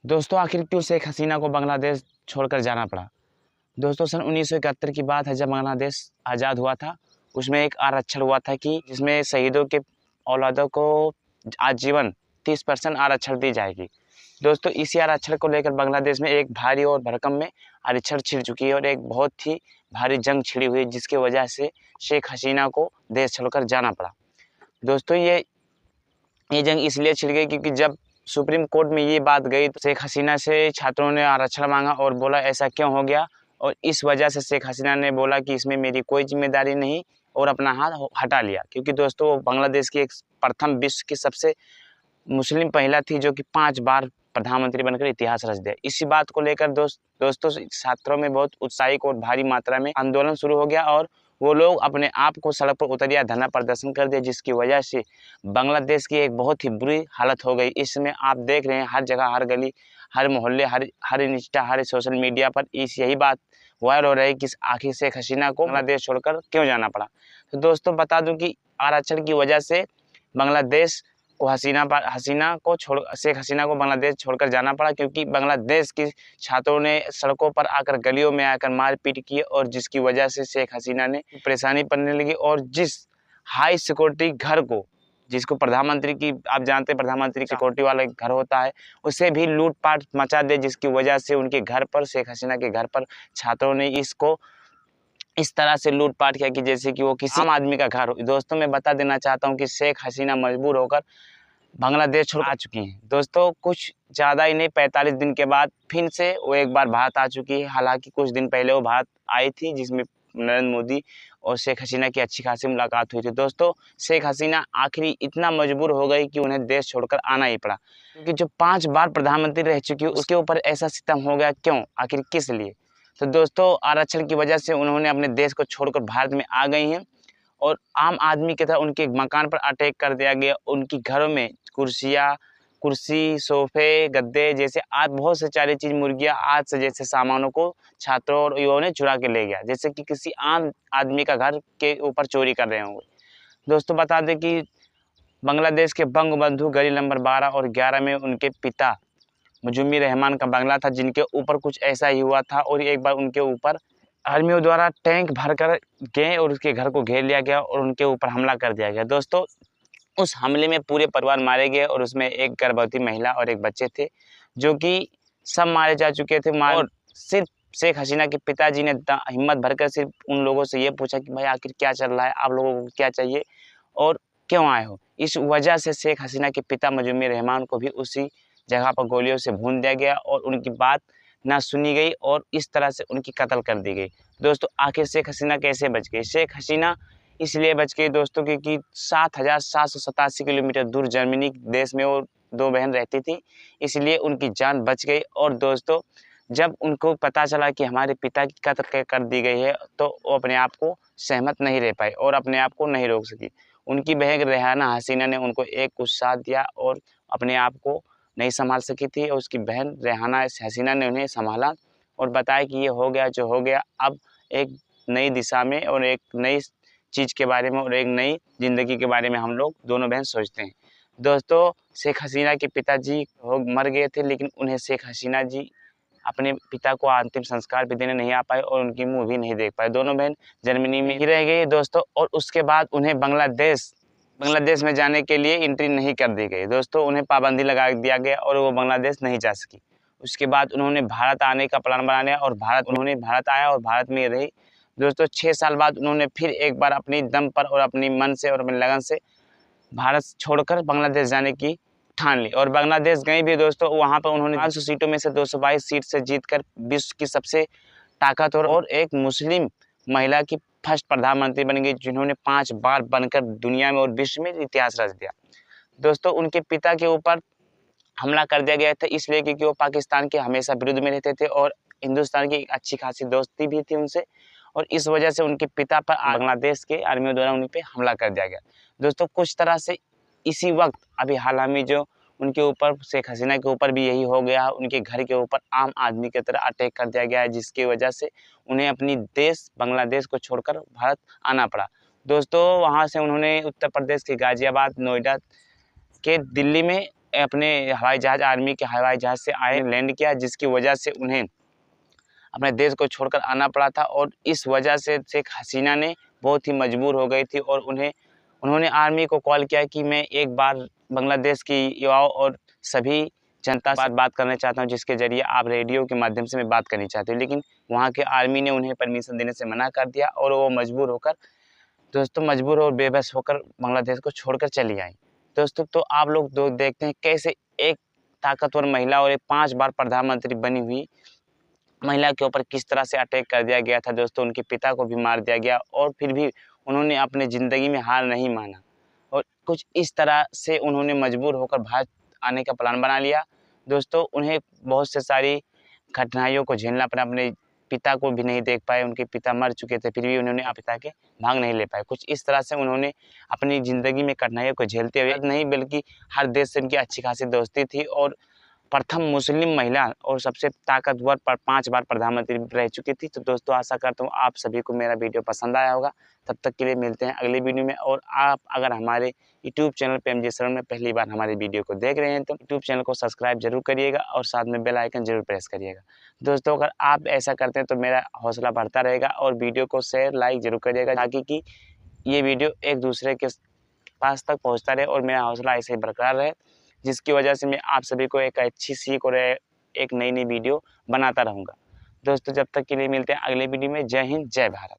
दोस्तों आखिर क्यों शेख हसीना को बांग्लादेश छोड़कर जाना पड़ा। दोस्तों सन 1971 की बात है, जब बांग्लादेश आज़ाद हुआ था। उसमें एक आरक्षण हुआ था कि जिसमें शहीदों के औलादों को आजीवन 30% आरक्षण दी जाएगी। दोस्तों इसी आरक्षण को लेकर बांग्लादेश में एक भारी और भरकम में आरक्षण छिड़ चुकी है और एक बहुत ही भारी जंग छिड़ी हुई है, जिसकी वजह से शेख हसीना को देश छोड़कर जाना पड़ा। दोस्तों ये जंग इसलिए छिड़ गई क्योंकि जब सुप्रीम कोर्ट में ये बात गई तो शेख हसीना से छात्रों ने आरक्षण मांगा और बोला ऐसा क्यों हो गया, और इस वजह से शेख हसीना ने बोला कि इसमें मेरी कोई जिम्मेदारी नहीं और अपना हाथ हटा लिया। क्योंकि दोस्तों वो बांग्लादेश की एक प्रथम विश्व की सबसे मुस्लिम महिला थी जो कि 5 बार प्रधानमंत्री बनकर इतिहास रच दिया। इसी बात को लेकर दोस्तों छात्रों में बहुत उत्साहित और भारी मात्रा में आंदोलन शुरू हो गया और वो लोग अपने आप को सड़क पर उतर या धरना प्रदर्शन कर दिया, जिसकी वजह से बांग्लादेश की एक बहुत ही बुरी हालत हो गई। इसमें आप देख रहे हैं हर जगह, हर गली, हर मोहल्ले, हर इंस्टा, हर सोशल मीडिया पर यही बात वायरल हो रही है कि आखिर शेख हसीना को बांग्लादेश छोड़कर क्यों जाना पड़ा। तो दोस्तों बता दूं कि आरक्षण की वजह से बांग्लादेश को शेख हसीना को बांग्लादेश छोड़कर जाना पड़ा, क्योंकि बांग्लादेश की छात्रों ने सड़कों पर आकर, गलियों में आकर मारपीट की और जिसकी वजह से शेख हसीना ने परेशानी पड़ने लगी। और जिस हाई सिक्योरिटी घर को, जिसको प्रधानमंत्री की, आप जानते हैं प्रधानमंत्री सिक्योरिटी वाला घर होता है, उसे भी लूटपाट मचा दे, जिसकी वजह से उनके घर पर, शेख हसीना के घर पर छात्रों ने इसको इस तरह से लूटपाट किया कि जैसे कि वो किसी आम आदमी का घर हो। दोस्तों मैं बता देना चाहता हूँ कि शेख हसीना मजबूर होकर बांग्लादेश छोड़ आ चुकी हैं। दोस्तों कुछ ज़्यादा ही नहीं, 45 दिन के बाद फिर से वो एक बार भारत आ चुकी है। हालांकि कुछ दिन पहले वो भारत आई थी, जिसमें नरेंद्र मोदी और शेख हसीना की अच्छी खासी मुलाकात हुई थी। दोस्तों शेख हसीना आखिरी इतना मजबूर हो गई कि उन्हें देश छोड़कर आना ही पड़ा, क्योंकि जो 5 बार प्रधानमंत्री रह चुकी है उसके ऊपर ऐसा सितम हो गया। क्यों, आखिर किस लिए? तो दोस्तों आरक्षण की वजह से उन्होंने अपने देश को छोड़कर भारत में आ गई हैं और आम आदमी की तरह उनके मकान पर अटैक कर दिया गया। उनकी घरों में कुर्सी, सोफे, गद्दे जैसे आज बहुत से सारी चीज़, मुर्गियाँ आज से जैसे सामानों को छात्रों और युवाओं ने चुरा के ले गया, जैसे कि किसी आम आदमी का घर के ऊपर चोरी कर रहे होंगे। दोस्तों बता दें कि बांग्लादेश के बंगबंधु गली नंबर 12 और 11 में उनके पिता मुजुम्मिर रहमान का बंगला था, जिनके ऊपर कुछ ऐसा ही हुआ था और एक बार उनके ऊपर आर्मियों द्वारा टैंक भरकर गए और उसके घर को घेर लिया गया और उनके ऊपर हमला कर दिया गया। दोस्तों उस हमले में पूरे परिवार मारे गए और उसमें एक गर्भवती महिला और एक बच्चे थे, जो कि सब मारे जा चुके थे। और सिर्फ शेख हसीना के पिताजी ने हिम्मत भरकर सिर्फ उन लोगों से ये पूछा कि भाई आखिर क्या चल रहा है, आप लोगों को क्या चाहिए और क्यों आए हो। इस वजह से शेख हसीना के पिता मुजुम्मिर रहमान को भी उसी जगह पर गोलियों से भून दिया गया और उनकी बात ना सुनी गई और इस तरह से उनकी कत्ल कर दी गई। दोस्तों आखिर शेख हसीना कैसे बच गई? शेख हसीना इसलिए बच गई दोस्तों क्योंकि 7,787 किलोमीटर दूर जर्मनी देश में वो 2 बहन रहती थी, इसलिए उनकी जान बच गई। और दोस्तों जब उनको पता चला कि हमारे पिता की कत्ल कर दी गई है, तो वो अपने आप को सहमत नहीं रह पाई और अपने आप को नहीं रोक सकी। उनकी बहन रेहाना हसीना ने उनको एक उत्साह दिया और अपने आप को नहीं संभाल सकी थी और उसकी बहन रेहाना हसीना ने उन्हें संभाला और बताया कि ये हो गया जो हो गया, अब एक नई दिशा में और एक नई चीज़ के बारे में और एक नई ज़िंदगी के बारे में हम लोग दोनों बहन सोचते हैं। दोस्तों शेख हसीना के पिताजी मर गए थे, लेकिन उन्हें शेख हसीना जी अपने पिता को अंतिम संस्कार भी देने नहीं आ पाए और उनकी मुँह भी नहीं देख पाए। दोनों बहन जर्मनी में ही रह गई दोस्तों, और उसके बाद उन्हें बांग्लादेश में जाने के लिए एंट्री नहीं कर दी गई। दोस्तों उन्हें पाबंदी लगा दिया गया और वो बांग्लादेश नहीं जा सकी। उसके बाद उन्होंने भारत आने का प्लान बनाया और भारत आया और भारत में रही। दोस्तों 6 साल बाद उन्होंने फिर एक बार अपनी दम पर और अपनी मन से और अपनी लगन से भारत छोड़कर बांग्लादेश जाने की ठान ली और बांग्लादेश गई भी। दोस्तों वहाँ पर उन्होंने 500 सीटों में से 222 सीट से जीतकर विश्व की सबसे ताकतवर और एक मुस्लिम महिला की फर्स्ट प्रधानमंत्री बन गई, जिन्होंने 5 बार बनकर दुनिया में और विश्व में इतिहास रच दिया। दोस्तों उनके पिता के ऊपर हमला कर दिया गया था इसलिए क्योंकि वो पाकिस्तान के हमेशा विरुद्ध में रहते थे और हिंदुस्तान की एक अच्छी खासी दोस्ती भी थी उनसे, और इस वजह से उनके पिता पर बांग्लादेश के आर्मियों द्वारा उन पे हमला कर दिया गया। दोस्तों कुछ तरह से इसी वक्त अभी हाल में जो उनके ऊपर शेख हसीना के ऊपर भी यही हो गया, उनके घर के ऊपर आम आदमी की तरह अटैक कर दिया गया है, जिसकी वजह से उन्हें अपनी देश बांग्लादेश को छोड़कर भारत आना पड़ा। दोस्तों वहाँ से उन्होंने उत्तर प्रदेश के गाजियाबाद, नोएडा के दिल्ली में अपने हवाई जहाज़, आर्मी के हवाई जहाज़ से आए, लैंड किया, जिसकी वजह से उन्हें अपने देश को छोड़कर आना पड़ा था। और इस वजह से शेख हसीना ने बहुत ही मजबूर हो गई थी और उन्होंने आर्मी को कॉल किया कि मैं एक बार बांग्लादेश की युवाओं और सभी जनता से बात करना चाहता हूं, जिसके ज़रिए आप रेडियो के माध्यम से मैं बात करनी चाहती हूँ। लेकिन वहाँ के आर्मी ने उन्हें परमिशन देने से मना कर दिया और वो मजबूर और बेबस होकर बांग्लादेश को छोड़कर चली आई। दोस्तों, तो आप लोग देखते हैं कैसे एक ताकतवर महिला और एक 5 बार प्रधानमंत्री बनी हुई महिला के ऊपर किस तरह से अटैक कर दिया गया था। दोस्तों, उनके पिता को भी मार दिया गया और फिर भी उन्होंने अपनी ज़िंदगी में हार नहीं माना और कुछ इस तरह से उन्होंने मजबूर होकर भारत आने का प्लान बना लिया। दोस्तों, उन्हें बहुत से सारी कठिनाइयों को झेलना पड़ा, अपने पिता को भी नहीं देख पाए, उनके पिता मर चुके थे, फिर भी उन्होंने पिता के भाग नहीं ले पाए। कुछ इस तरह से उन्होंने अपनी ज़िंदगी में कठिनाइयों को झेलते हुए नहीं बल्कि हर देश से उनकी अच्छी खासी दोस्ती थी और प्रथम मुस्लिम महिला और सबसे ताकतवर 5 बार प्रधानमंत्री रह चुकी थी। तो दोस्तों, आशा करता हूँ आप सभी को मेरा वीडियो पसंद आया होगा। तब तक के लिए मिलते हैं अगली वीडियो में। और आप अगर हमारे यूट्यूब चैनल पे एमजे शरण में पहली बार हमारी वीडियो को देख रहे हैं तो यूट्यूब चैनल को सब्सक्राइब जरूर करिएगा और साथ में बेल आइकन जरूर प्रेस करिएगा। दोस्तों, अगर आप ऐसा करते हैं तो मेरा हौसला बढ़ता रहेगा और वीडियो को शेयर लाइक जरूर करिएगा ताकि कि ये वीडियो एक दूसरे के पास तक पहुँचता रहे और मेरा हौसला ऐसे ही बरकरार रहे, जिसकी वजह से मैं आप सभी को एक अच्छी सीख और एक नई वीडियो बनाता रहूँगा। दोस्तों, जब तक के लिए मिलते हैं अगले वीडियो में। जय हिंद, जय भारत।